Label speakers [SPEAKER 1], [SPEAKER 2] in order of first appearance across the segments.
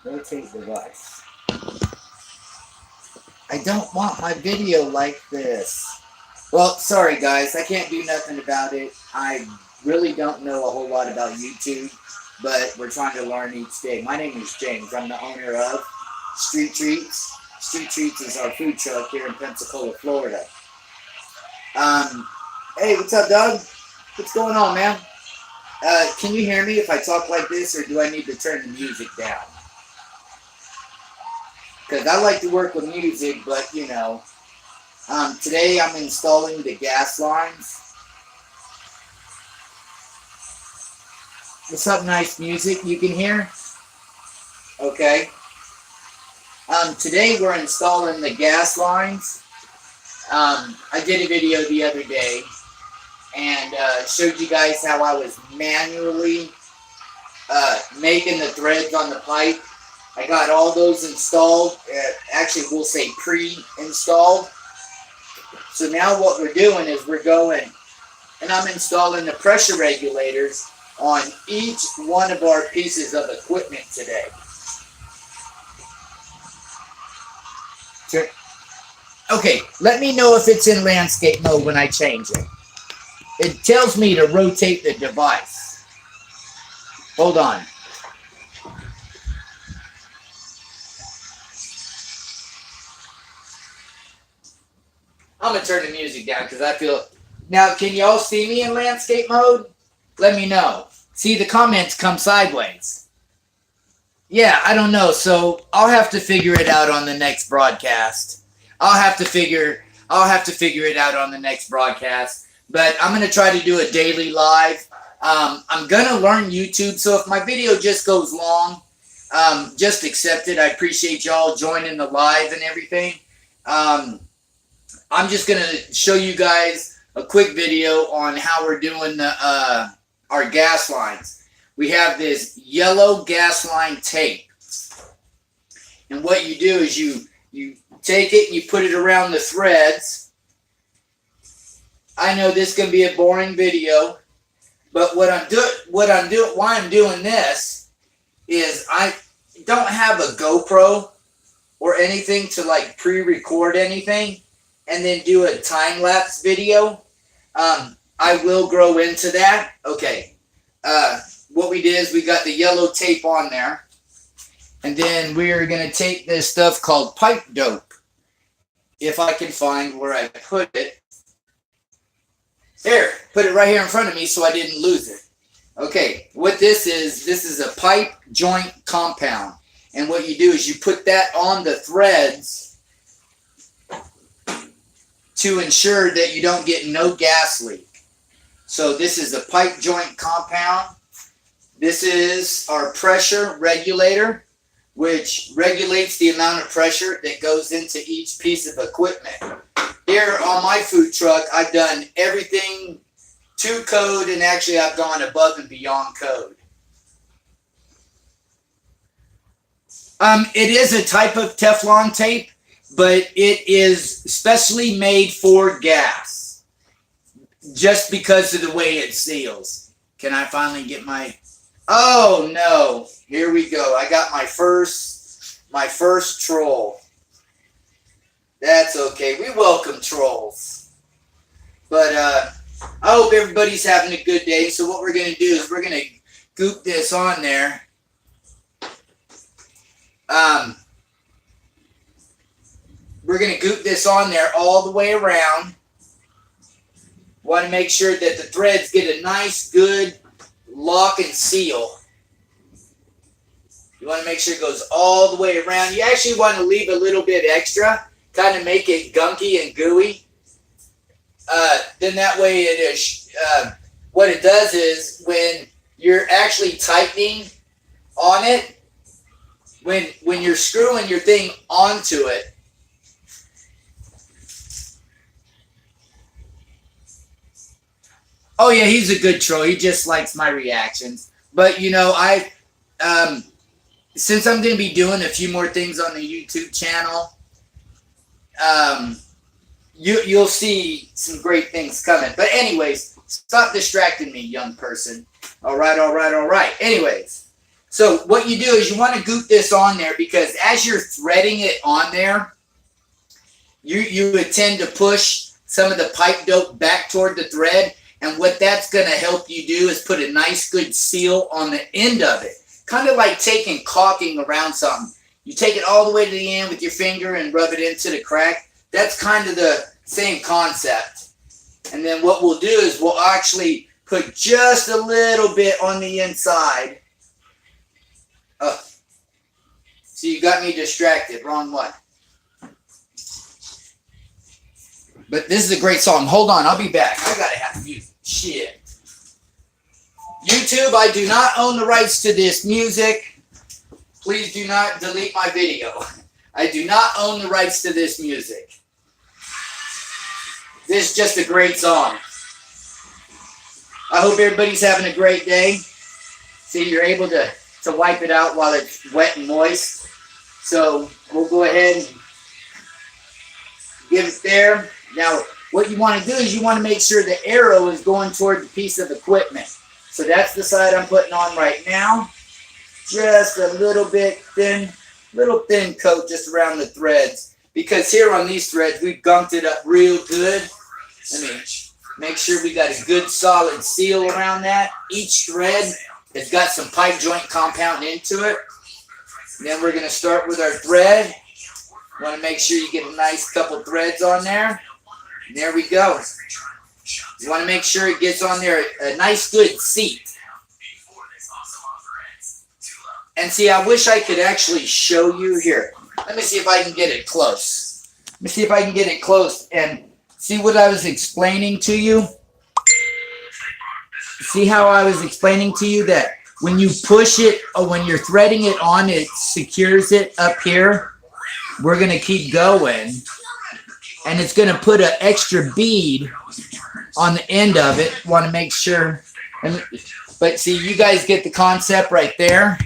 [SPEAKER 1] Rotate device. I don't want my video like this. Well, sorry guys, I can't do nothing about it. I really don't know a whole lot about YouTube, but we're trying to learn each day. My name is James. I'm the owner of Street Treats. Street Treats is our food truck here in Pensacola, Florida. Hey, what's up, Doug? What's going on, man? Can you hear me if I talk like this, or do I need to turn the music down? Because I like to work with music, but you know, today I'm installing the gas lines. What's up, nice music you can hear? Okay. Today we're installing the gas lines. I did a video the other day and showed you guys how I was manually making the threads on the pipe. I got all those installed. Actually, we'll say pre-installed. So now what we're doing is we're going and I'm installing the pressure regulators on each one of our pieces of equipment today. Okay, let me know if it's in landscape mode when I change it. It tells me to rotate the device. Hold on. I'm going to turn the music down because I feel... Now, can y'all see me in landscape mode? Let me know. See, the comments come sideways. Yeah, I don't know. So I'll have to figure it out on the next broadcast. I'll have to figure it out on the next broadcast. But I'm going to try to do a daily live. I'm going to learn YouTube. So if my video just goes long, just accept it. I appreciate y'all joining the live and everything. I'm just going to show you guys a quick video on how we're doing the our gas lines. We have this yellow gas line tape. And what you do is you take it and you put it around the threads. I know this can be a boring video, but why I'm doing this is I don't have a GoPro or anything to like pre-record anything and then do a time-lapse video. I will grow into that. Okay. What we did is we got the yellow tape on there. And then we're going to take this stuff called pipe dope. If I can find where I put it. There. Put it right here in front of me so I didn't lose it. Okay. What this is a pipe joint compound. And what you do is you put that on the threads to ensure that you don't get no gas leak. So this is a pipe joint compound. This is our pressure regulator, which regulates the amount of pressure that goes into each piece of equipment. Here on my food truck, I've done everything to code, and actually I've gone above and beyond code. It is a type of Teflon tape, but it is specially made for gas. Just because of the way it seals. Can I finally get my... Oh, no. Here we go. I got my first troll. That's okay. We welcome trolls. But I hope everybody's having a good day. So what we're going to do is we're going to goop this on there. We're going to goop this on there all the way around. Want to make sure that the threads get a nice, good lock and seal. You want to make sure it goes all the way around. You actually want to leave a little bit extra, kind of make it gunky and gooey. Then that way it is. What it does is when you're actually tightening on it, when you're screwing your thing onto it. Oh yeah, he's a good troll. He just likes my reactions. But you know, since I'm going to be doing a few more things on the YouTube channel, you'll see some great things coming. But anyways, stop distracting me, young person. All right. Anyways, So what you do is you want to goop this on there, because as you're threading it on there, you would tend to push some of the pipe dope back toward the thread. And what that's going to help you do is put a nice good seal on the end of it. Kind of like taking caulking around something. You take it all the way to the end with your finger and rub it into the crack. That's kind of the same concept. And then what we'll do is we'll actually put just a little bit on the inside. Oh, so you got me distracted. Wrong one. But this is a great song. Hold on, I'll be back. I gotta have music. Shit. YouTube, I do not own the rights to this music. Please do not delete my video. I do not own the rights to this music. This is just a great song. I hope everybody's having a great day. See, you're able to wipe it out while it's wet and moist. So we'll go ahead and give it there. Now, what you want to do is you want to make sure the arrow is going toward the piece of equipment. So that's the side I'm putting on right now. Just a little bit thin, little thin coat just around the threads. Because here on these threads, we've gunked it up real good. Let me make sure we got a good solid seal around that. Each thread has got some pipe joint compound into it. And then we're going to start with our thread. You want to make sure you get a nice couple threads on there. And there we go. You want to make sure it gets on there a nice good seat. And see, I wish I could actually show you here. Let me see if I can get it close. Let me see if I can get it close and see what I was explaining to you. See how I was explaining to you that when you push it, or when you're threading it on, it secures it up here. We're going to keep going. And it's going to put an extra bead on the end of it. Want to make sure. But see, you guys get the concept right there.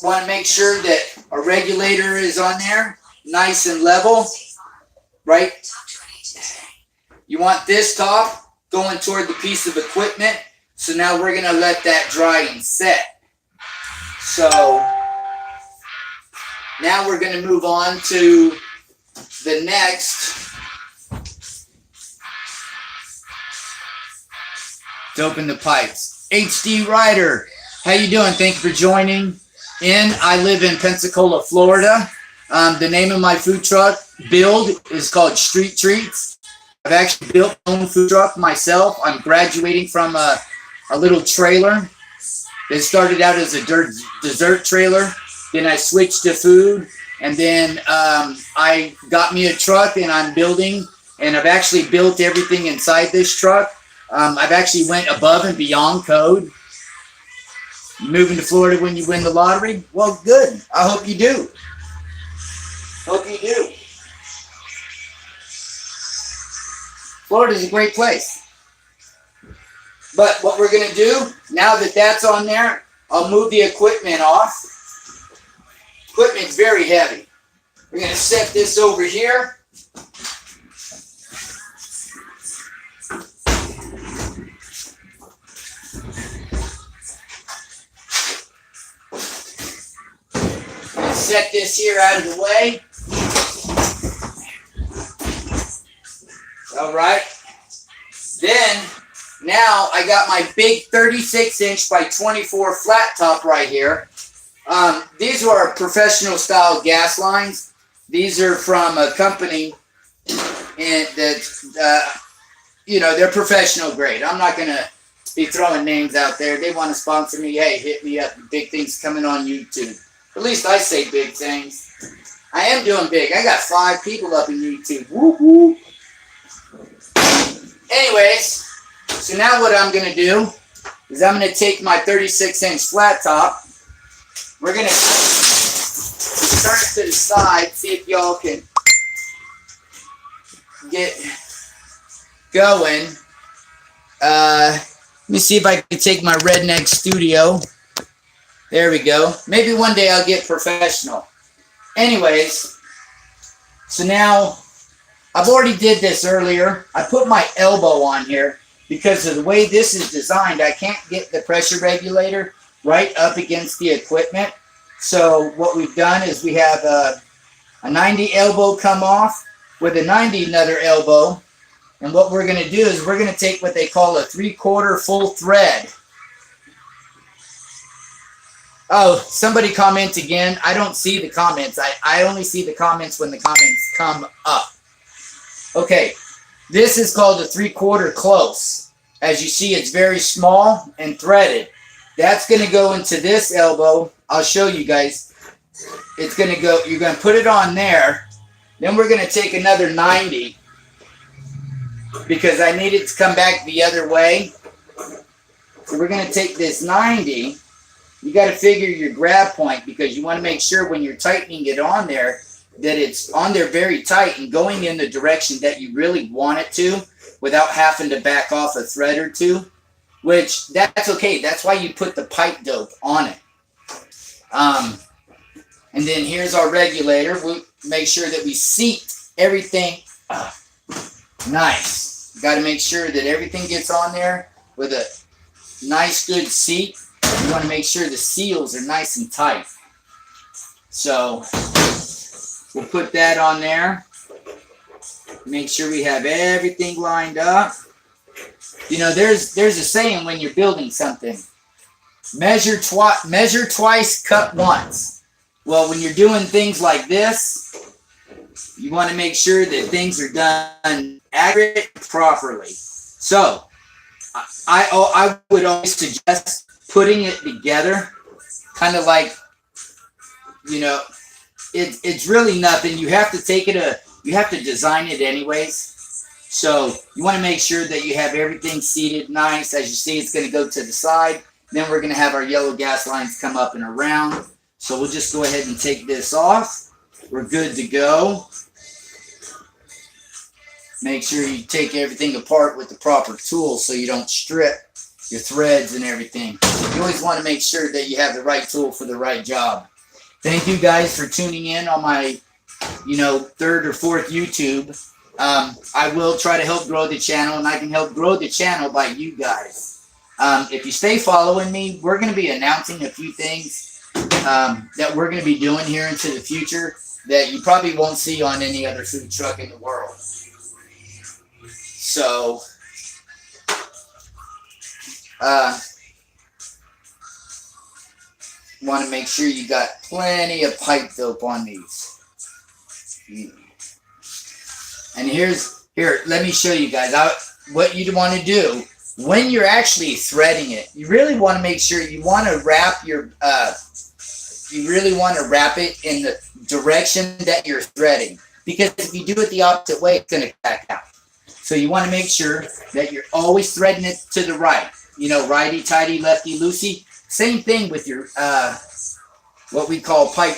[SPEAKER 1] Want to make sure that a regulator is on there, nice and level, right? You want this top going toward the piece of equipment. So now we're going to let that dry and set. So now we're going to move on to the next. To open the pipes. HD Rider, how you doing? Thank you for joining in. I live in Pensacola, Florida. The name of my food truck build is called Street Treats. I've actually built my own food truck myself. I'm graduating from a little trailer that started out as a dessert trailer. Then I switched to food, and then I got me a truck, and I'm building, and I've actually built everything inside this truck. I've actually went above and beyond code. Moving to Florida when you win the lottery? Well, good. I hope you do. Hope you do. Florida's a great place. But what we're going to do, now that that's on there, I'll move the equipment off. Equipment's very heavy. We're going to set this over here. Set this here out of the way. All right. Then, now I got my big 36-inch by 24 flat top right here. These are professional style gas lines. These are from a company and that, they're professional grade. I'm not going to be throwing names out there. They want to sponsor me. Hey, hit me up. Big things coming on YouTube. At least I say big things. I am doing big. I got 5 people up in YouTube. Woo-hoo. Anyways, so now what I'm going to do is I'm going to take my 36-inch flat top. We're going to turn it to the side, see if y'all can get going. Let me see if I can take my Redneck Studio. There we go. Maybe one day I'll get professional. Anyways, so now I've already did this earlier. I put my elbow on here because of the way this is designed. I can't get the pressure regulator right up against the equipment. So what we've done is we have a 90 elbow come off with a 90 another elbow. And what we're going to do is we're going to take what they call a 3/4 full thread. Oh, somebody comment again. I don't see the comments. I only see the comments when the comments come up. Okay, this is called a 3/4 close. As you see, it's very small and threaded. That's going to go into this elbow. I'll show you guys. It's going to go, you're going to put it on there. Then we're going to take another 90 because I need it to come back the other way. So we're going to take this 90. You got to figure your grab point because you want to make sure when you're tightening it on there that it's on there very tight and going in the direction that you really want it to without having to back off a thread or two, which that's okay. That's why you put the pipe dope on it. And then here's our regulator. We'll make sure that we seat everything nice. Got to make sure that everything gets on there with a nice good seat. You want to make sure the seals are nice and tight. So we'll put that on there. Make sure we have everything lined up. You know, there's a saying when you're building something. Measure twice, cut once. Well, when you're doing things like this, you want to make sure that things are done accurate properly. So I would always suggest putting it together, kind of like, you know, it's really nothing. You have to take it you have to design it anyways. So you want to make sure that you have everything seated nice. As you see, it's going to go to the side. Then we're going to have our yellow gas lines come up and around. So we'll just go ahead and take this off. We're good to go. Make sure you take everything apart with the proper tool so you don't strip your threads and everything. You always want to make sure that you have the right tool for the right job. Thank you guys for tuning in on my, you know, 3rd or 4th YouTube. I will try to help grow the channel, and I can help grow the channel by you guys. If you stay following me, we're going to be announcing a few things that we're going to be doing here into the future that you probably won't see on any other food truck in the world. So, want to make sure you got plenty of pipe dope on these. And here, let me show you guys what you want to do when you're actually threading it. You really want to make sure you want to wrap your you really want to wrap it in the direction that you're threading, because if you do it the opposite way, it's going to back out. So you want to make sure that you're always threading it to the right. You know, righty tighty, lefty loosey. Same thing with your what we call pipe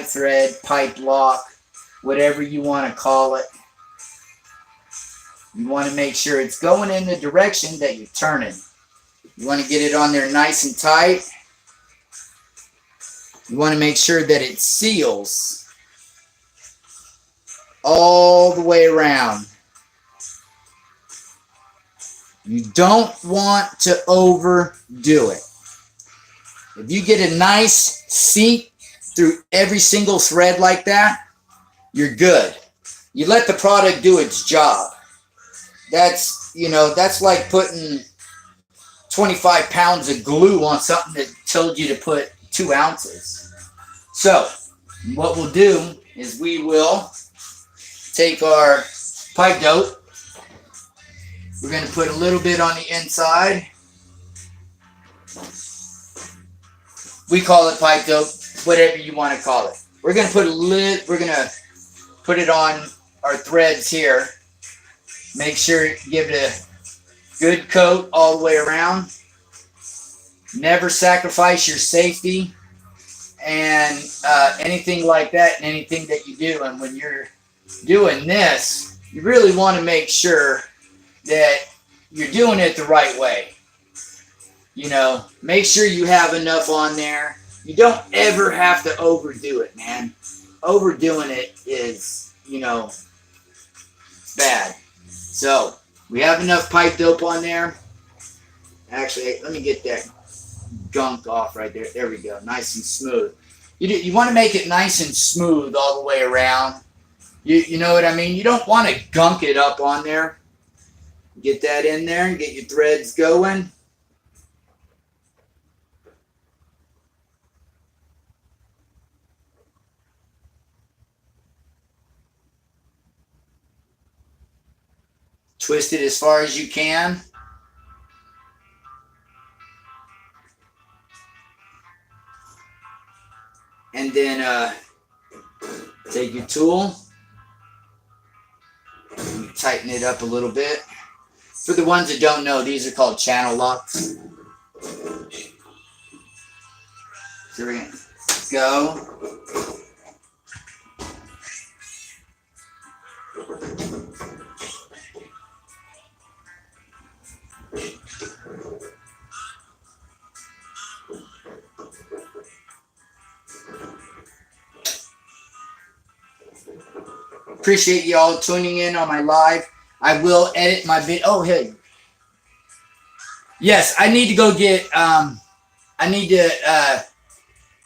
[SPEAKER 1] thread, pipe lock, whatever you want to call it. You want to make sure it's going in the direction that you're turning. You want to get it on there nice and tight. You want to make sure that it seals all the way around. You don't want to overdo it. If you get a nice seat through every single thread like that, you're good. You let the product do its job. That's, you know, that's like putting 25 pounds of glue on something that told you to put 2 ounces. So what we'll do is we will take our pipe dope. We're going to put a little bit on the inside. We call it pipe dope, whatever you want to call it. We're going to put it on our threads here. Make sure you give it a good coat all the way around. Never sacrifice your safety and anything like that in anything that you do. And when you're doing this, you really want to make sure that you're doing it the right way. You know, make sure you have enough on there. You don't ever have to overdo it, man. Overdoing it is, you know, bad. So we have enough pipe dope on there. Actually, let me get that gunk off right there. There we go. Nice and smooth. You want to make it nice and smooth all the way around. You know what I mean? You don't want to gunk it up on there. Get that in there and get your threads going. Twist it as far as you can. And then take your tool, tighten it up a little bit. For the ones that don't know, these are called channel locks. So we're going to go. Appreciate y'all tuning in on my live. I will edit my video. Oh, hey. Yes, I need to go get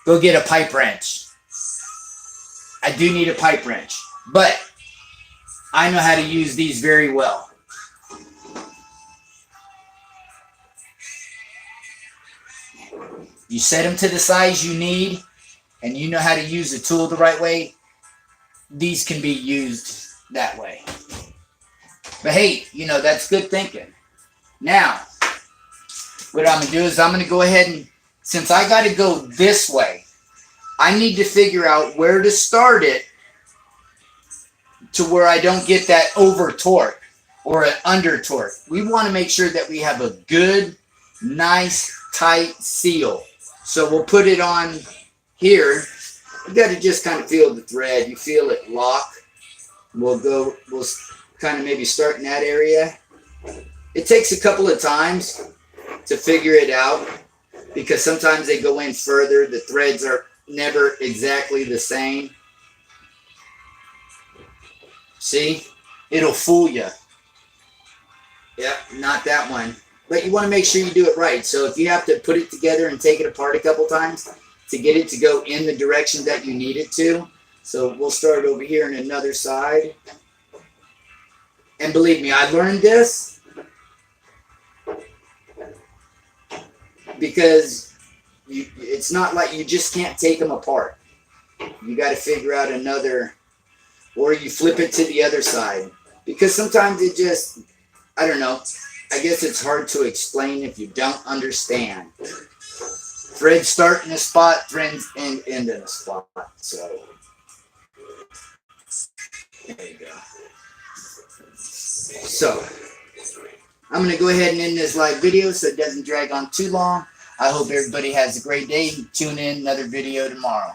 [SPEAKER 1] go get a pipe wrench. I do need a pipe wrench, but I know how to use these very well. You set them to the size you need, and you know how to use the tool the right way. These can be used that way. But hey, you know, that's good thinking. Now, what I'm going to do is I'm going to go ahead and, since I got to go this way, I need to figure out where to start it to where I don't get that over torque or an under torque. We want to make sure that we have a good, nice, tight seal. So we'll put it on here. You got to just kind of feel the thread. You feel it lock. We'll kind of maybe start in that area. It takes a couple of times to figure it out because sometimes they go in further. The threads are never exactly the same. See? It'll fool you. Yep, not that one. But you want to make sure you do it right. So if you have to put it together and take it apart a couple times to get it to go in the direction that you need it to. So we'll start over here on another side. And believe me, I learned this because it's not like you just can't take them apart. You got to figure out another, or you flip it to the other side. Because sometimes it just, I don't know, I guess it's hard to explain if you don't understand. Threads start in a spot, threads end in a spot. So, there you go. So, I'm going to go ahead and end this live video so it doesn't drag on too long. I hope everybody has a great day. Tune in another video tomorrow.